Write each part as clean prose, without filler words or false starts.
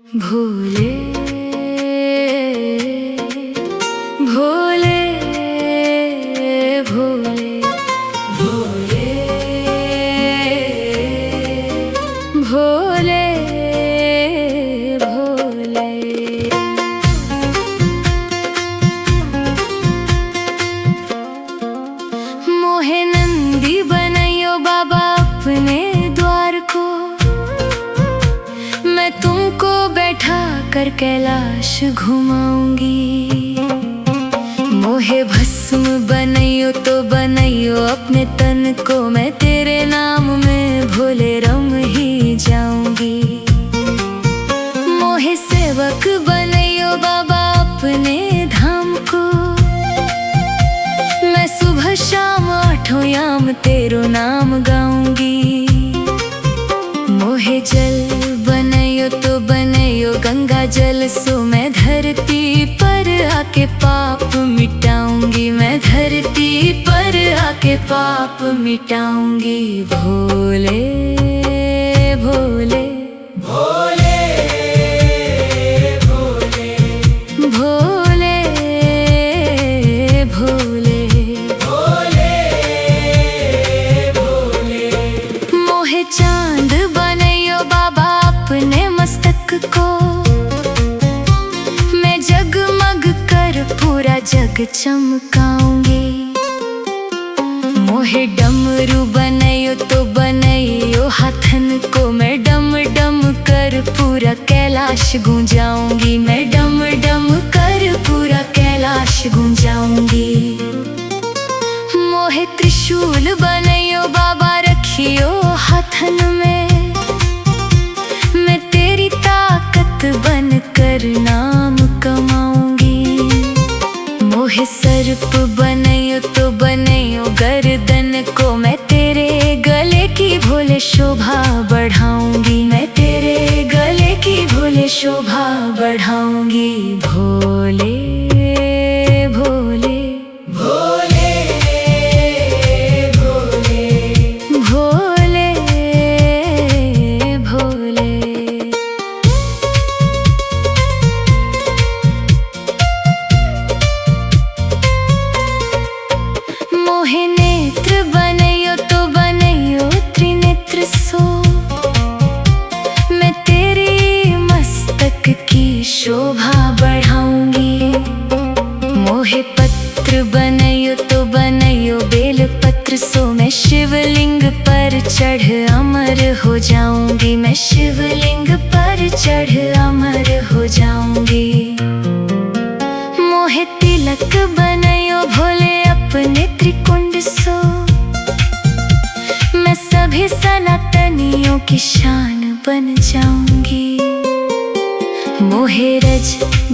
भोले भोले भोले भोले भोले भोले। मोहे नंदी बनाइयो बाबा अपने द्वार को, मैं तुमको बैठा कर कैलाश घुमाऊंगी। मोहे भस्म बनाइयो तो बनाइयो अपने तन को, मैं तेरे नाम में भोले रम ही जाऊंगी। मोहे सेवक बनाइयो बाबा अपने धाम को, मैं सुबह शाम आठों याम तेरो नाम गाऊंगी। मोहे जल बनाइयो तो बनाइयो गंगा जल सो, मैं धरती पर आके पाप मिटाऊंगी। मैं धरती पर आके पाप मिटाऊंगी। भोले भोले भोले भोले भोले भोले भोले भोले। मोहे चांद बनाइयो बाबा अपने मस्तक को, मैं जगमग कर पूरा जग चमकाऊंगी। मोहे डमरू बनाइयो तो बनाइयो हाथन को, मैं डम डम कर पूरा कैलाश गूंजाऊंगी। मैं डम डम कर पूरा कैलाश गूंजाऊंगी। मोहे त्रिशूल बनाइयो बाबा रखियो हाथन में, मैं तेरी ताकत बन कर नाम कमाऊंगी। मोहे सर्प बनाइयो तो बनाइयो गर्दन को, मैं तेरे गले की भोले शोभा बढ़ाऊंगी। मैं तेरे गले की भोले शोभा बढ़ाऊंगी। भोले भोले भोले भोले भोले भोले। मोहे नेत्र बनाइयो तो बनाइयो त्रिनेत्र सो, मैं तेरी मस्तक की शोभा बढ़ाऊंगी। मोहे पत्र बनाइयो तो बनाइयो बेल पत्र सो, मैं शिवलिंग पर चढ़ अमर हो जाऊंगी। मैं शिवलिंग पर चढ़ अमर हो जाऊंगी। मोहे तिलक बनाइयो भोले अपने त्रिकुंड सो, मैं सभी सनातनियों की शान बन जाऊंगी। मोहे रज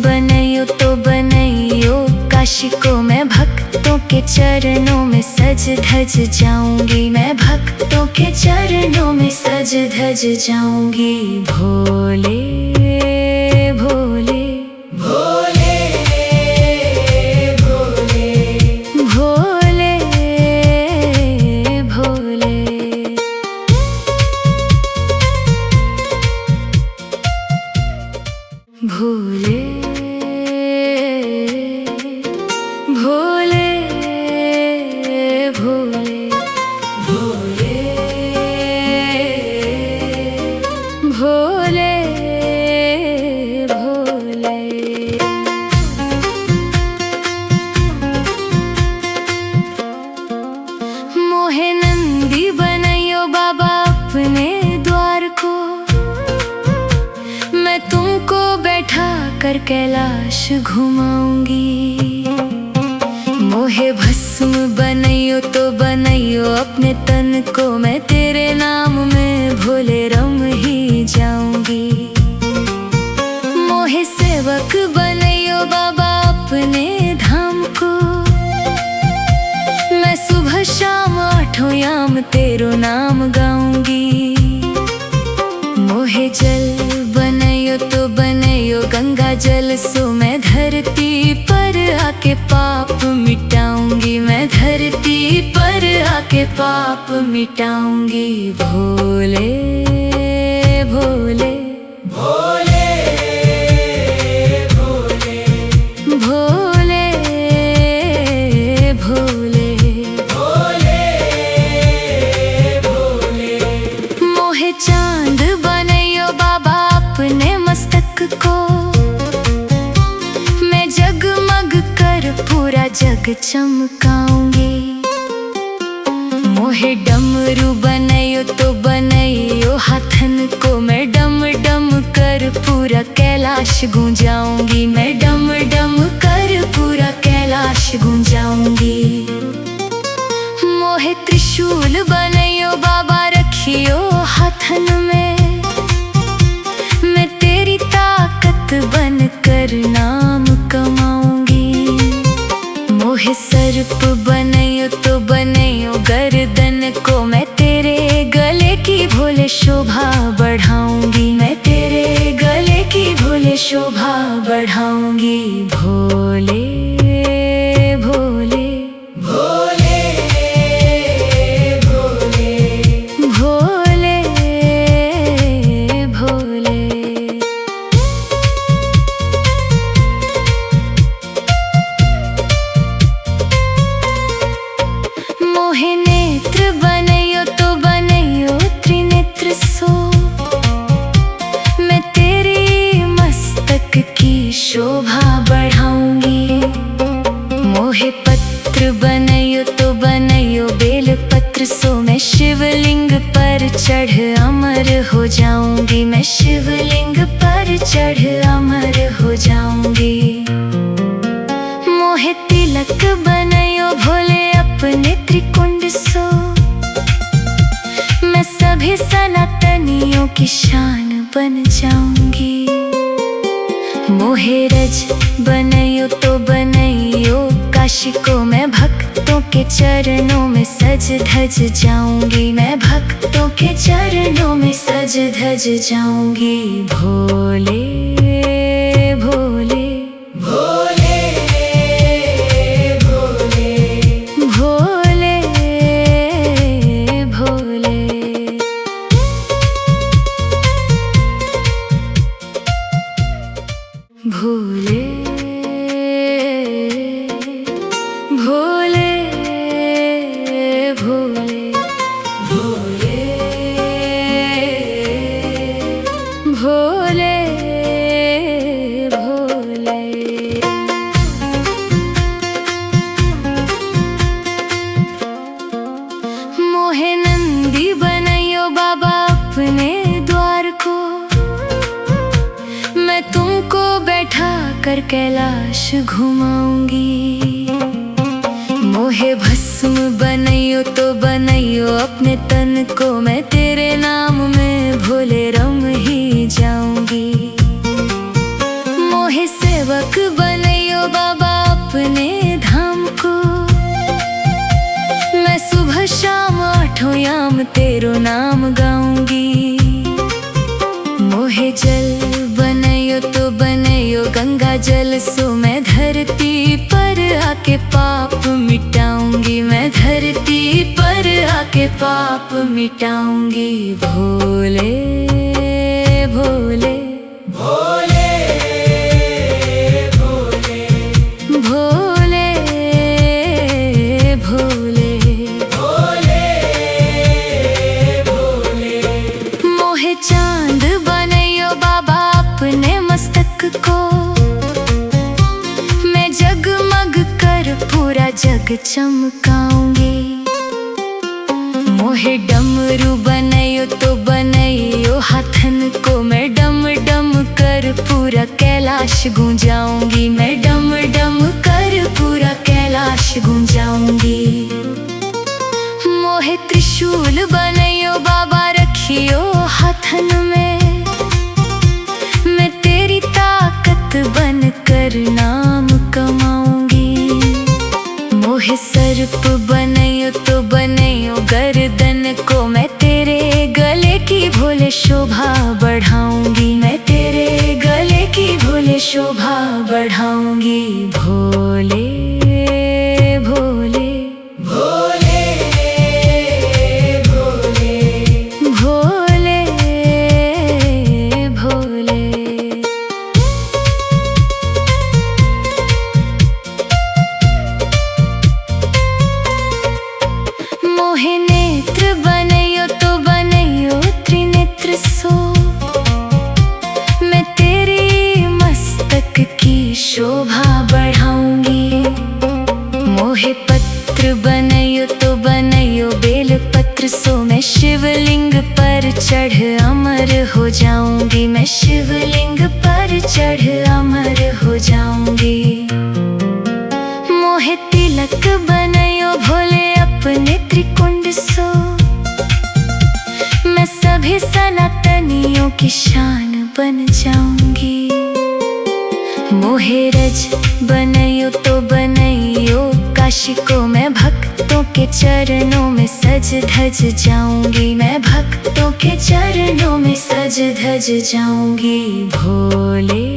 बनाइयो तो बनाइयो काशी को, मैं भक्तों के चरणों में सज धज जाऊंगी। मैं भक्तों के चरणों में सज धज जाऊंगी। भोले भोले भोले भोले भोले भोले। भोले भोले भोले भोले भोले भोले। मोहे नंदी बनाइयो बाबा अपने द्वार को, मैं तुमको बैठा कर कैलाश घुमाऊंगी। मोहे भस्म बनाइयो तो बनाइयो अपने तन को, मैं तेरे नाम में भोले रम ही जाऊंगी। मोहे सेवक बनाइयो बाबा अपने धाम को, मैं सुबह शाम आठों याम तेरो नाम गाऊंगी। मोहे जल बनाइयो तो बनाइयो गंगा जल सो, मैं धरती पर आके पाप मिटाऊंगी। मैं धरती पर आके पाप मिटाऊंगी। भोले भोले भोले जग चमकाऊंगी। मोहे डमरू बनयो तो बनयो हाथन को मैं डम डम कर पूरा कैलाश गूंजाऊंगी। मैं डम डम कर पूरा कैलाश गूंजाऊंगी। मोहे त्रिशूल बनयो बाबा रखियो हाथन में, मैं तेरी ताकत बन कर नाम कमाऊंगी। मोहे सर्प बनयो तो बनयो गर्दन को मैं तेरे गले की भोले शोभा बढ़ाऊंगी। मैं तेरे गले की भोले शोभा बढ़ाऊंगी। भोले भोले भोले भोले भोले भोले। मोहे नेत्र बनयो तो बनयो त्रिनेत्र सो, मैं तेरी मस्तक की शोभा बढ़ाऊंगी। मोहे पत्र बनयो तो बनयो बेल पत्र सो, मैं शिवलिंग पर चढ़ अमर हो जाऊंगी। मैं शिवलिंग पर चढ़ अमर हो जाऊंगी। मोहे तिलक बनयो भोले अपने त्रिकुंड सो, मैं सभी सनातनियों की शान बन जाऊंगी। मोहे रज बनयो तो बनयो काशी को, मैं भक्तों के चरणों में सज धज जाऊंगी। मैं भक्तों के चरणों में सज धज जाऊंगी। भोले भोले भोले भोले भोले भोले। भोले भोले भोले भोले भोले भोले। मोहे नंदी बनयो बाबा अपने द्वार को, मैं तुमको बैठा कर कैलाश घुमाऊंगी। मोहे भस्म बनयो तो बनयो अपने तन को, मैं तेरे नाम में भोले रम ही जाऊंगी। मोहे सेवक बनयो बाबा अपने धाम को, मैं सुबह शाम आठों याम तेरो नाम गाऊंगी। मोहे जल बनयो तो बनयो गंगा जल सो, मैं धरती पर आके पाप मिटाऊंगी। मैं धरती पर आके पाप मिटाऊंगी। भोले भोले भोले भोले भोले भोले भोले भोले। मोहे चांद बनयो बाबा अपने मस्तक को, मैं जगमग कर पूरा जग चमकाऊंगी। मोहे डमरू बनयो तो बनयो हाथन को, मैं डम डम कर पूरा कैलाश गूंजाऊंगी। मैं डम डम कर पूरा कैलाश गूंजाऊंगी। मोहे त्रिशूल बनयो बाबा रखियो हाथन में, मैं तेरी ताकत बन कर नाम कमाऊंगी। मोहे सर्प बनयो तो बनयो गर्दन को, मैं तेरे गले की भोले शोभा बढ़ाऊंगी। मैं तेरे गले की भोले शोभा बढ़ाऊंगी। भोले भोले भोले भोले भोले भोले। मोहे नेत्र बनयो तो बनयो त्रिनेत्र सो, मैं तेरी मस्तक की शोभा बढ़ाऊंगी। शिवलिंग पर चढ़ अमर हो जाऊंगी। मैं शिवलिंग पर चढ़ अमर हो जाऊंगी। मोहे तिलक बनयो भोले अपने त्रिकुंड सो। मैं सभी सनातनियों की शान बन जाऊंगी। मोहे रज बनयो तो बनयो काशी को। मैं भक्तों के चरणों में सज धज जाऊंगी। मैं भक्तों के चरणों में सज धज जाऊंगी। भोले